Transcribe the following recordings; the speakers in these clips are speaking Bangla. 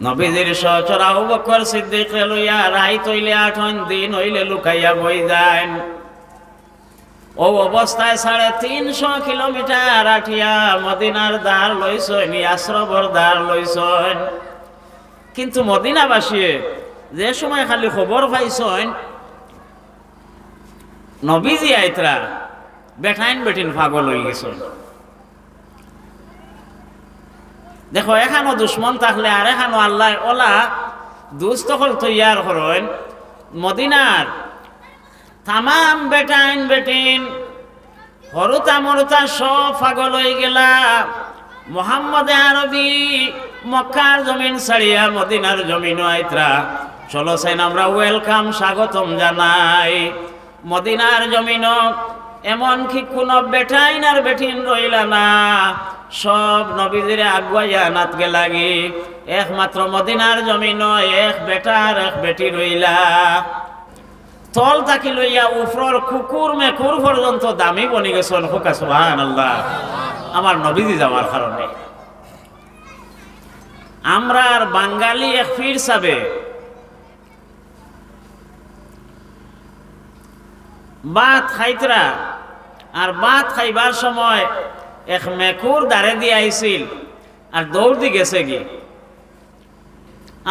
নবীজির সহচর আবু বকর সিদ্দিক লইয়া রাইত হইলে 8 দিন হইলে লুকাইয়া বই যায়। ও অবস্থায় 350 কিলোমিটার আঠিয়া মদিনার দ্বার লইছেন, আশ্রবর দ্বার লইছেন। কিন্তু মদিনাবাসী যে সময় খালি খবর পাইছেন নবীজি আইতরা, বেঠাইন বেটিন পাগল হয়ে গেছেন। দেখো এখানো দুশ্মন থাকলে আর এখানো আল্লাহ ওলা দুস্থ হল তৈয়ার করেন। মদিনার তামাম বেটাইন বেটিন হরুতা মরুতা সব পাগল হয়ে গেলা। মোহাম্মদ আরবি মক্কার জমিন ছাড়িয়া মদিনার জমিন আইতরা চলো সেন আমরা ওয়েলকাম স্বাগতম জানাই। মদিনার জমিন এমন কি কোন বেটাইন আর বেটিন রইলা না, সব নবীজিরে আগুয়াইয়া নাতকে লাগি। একমাত্র মদিনার জমিন এক বেটার এক বেটি রইলা। তল তাকি লইয়া উফরর কুকুর মেকুর পর্যন্ত দামি বনি গেছেন। হুকা সুবহানাল্লাহ, আমার নবীজি যাওয়ার কারণে। আমরা আর বাঙালি এক ফির সাবে ভাত খাইতরা, আর ভাত খাইবার সময় এক মেকুর দাঁড়ে দিয়ে আইছিল আর দৌড় দি গেছে গিয়ে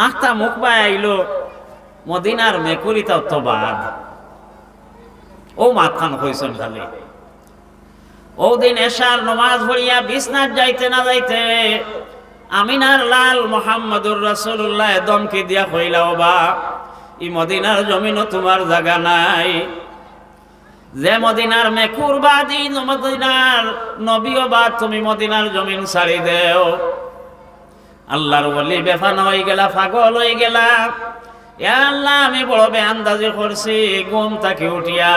আখটা মুখ বাই আইলো। মদিনার মেকুরিটা তো বাদ ও মাথান হইছেন খালি। ও দিন এশার নমাজ পড়িয়া বিছনাত যাইতে না যাইতে আমিনার লাল মোহাম্মদুর রাসূলুল্লাহ দমকি দিয়া কইলা, ও বা ই মদিনার জমিনও তোমার জায়গা নাই। যে মদিনার মেকুর বাদি মদিনার নবীও বাদ, তুমি মদিনার জমিন ছাড়ি দেও। আল্লাহর ওলি বেফান হয়ে গেলা, পাগল হয়ে গেলা। ইয়া আল্লাহ, আমি বড় বেআন্দাজি করছি। ঘুম থাকি উঠিয়া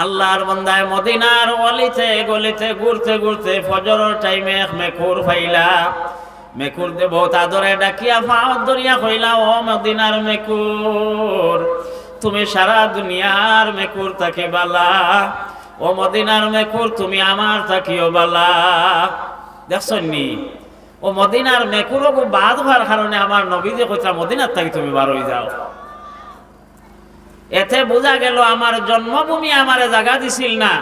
আল্লাহর বান্দায় মদিনার ওলিতে গলিতে ঘুরতে ঘুরতে ফজরের টাইমে এক মেকুর পাইলা। মেকুর দে বহুত আদরে ডাকিয়া ফাওয়াত ধরিয়া কইলা, ও মদিনার মেকুর, তুমি সারা দুনিয়ার মেকুর তাকে বালা। ও মদিনার মেকুর, তুমি আমার তাকিও বালা। দেখছনি ও মদিনার মেকুরও বাদ হওয়ার কারণে আমার নবী যে কইতা মদিনার থাকি তুমি বার হয়ে যাও। এতে বোঝা গেল আমার জন্মভূমি আমারে জায়গা দিছিল না,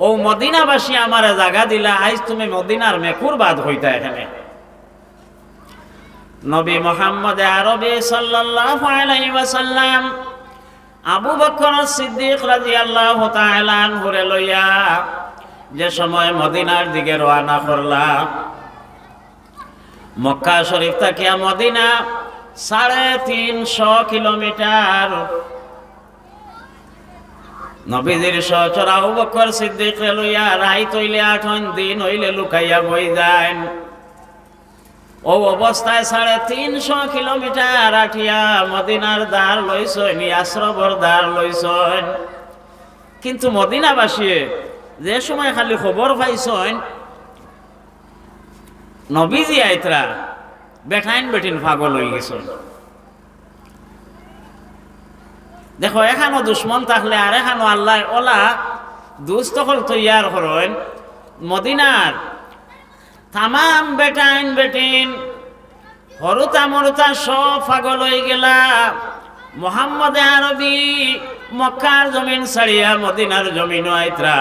ও মদিনাবাসী আমারে জায়গা দিলা। আজ তুমি মদিনার মেকুর বাদ হইতা এখানে। নবী মুহাম্মদ আরবি সাল্লাল্লাহু আলাইহি ওয়াসাল্লাম আবু বকর সিদ্দিক রাদিয়াল্লাহু তাআলা আনহুরে লইয়া যে সময় মদিনার দিকে রওনা করলা, মক্কা শরীফ থেকে মদিনা 350 কিলোমিটার। নবীজির সহচর আবু বকর সিদ্দিক লইয়া রাইত হইলে 8 দিন হইলে লুকাইয়া বই যায়। ও অবস্থায় 350 কিলোমিটার আঠিয়া মদিনার দ্বার লইছেন, আশ্রবর দ্বার লইছেন। কিন্তু মদিনাবাসী যে সময় খালি খবর পাইছেন নবীজি আইতরা, বেঠাইন বেটিন পাগল হয়ে গেছেন। দেখো এখানো দুশ্মন থাকলে আর এখানো আল্লাহ ওলা দুস্থ হল তৈয়ার করেন। মদিনার তামাম বেটাইন বেটিন হরুতা মরুতা সব পাগল হয়ে গেলা। মোহাম্মদ আরবি মক্কার জমিন ছাড়িয়া মদিনার জমিন আইতরা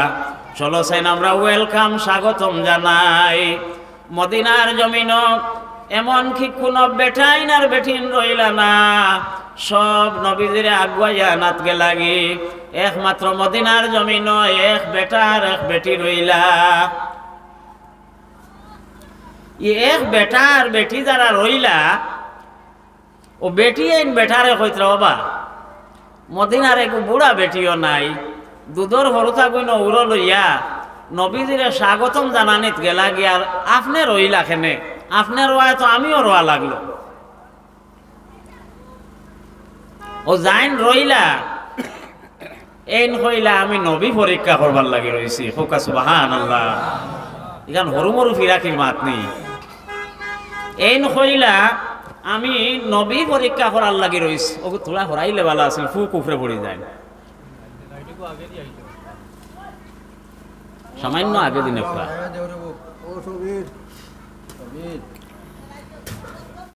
চলো সেন আমরা ওয়েলকাম স্বাগতম জানাই। মদিনার জমিন এমন কি কোন বেটাইন আর বেটিন রইলা না, সব নবীজিরে আগুয়াইয়া নাতকে লাগি। একমাত্র মদিনার জমিন এক বেটার এক বেটি রইলা। এক বেটার বেটি যারা রইলা, ও বেটি আইন বেটারে কইতরা, বাবা মদিনার এক বুড়া বেটিও নাই, দুধর হরুতা কইন উড়ো লইয়া নবীজিরে স্বাগতম জানানিত গেলা গিয়ার আপনি রইলা খেনে, আপনার রোয়া তো আমিও রোয়া লাগলো। ও যাইন রইলা এইন কইলা আমি নবী পরীক্ষা করবার লাগি রইছি। হোকা সুবহানাল্লাহ, ইখান হরু মরু ফিরাকির মাত নেই। এইন কইলা আমি নবী পরীক্ষা করার লাগি রইছি। ওকে তোলা হরাইলে ভালো আছিল, ফুক উপরে পড়ে যায়। সামান্য আগে দিনে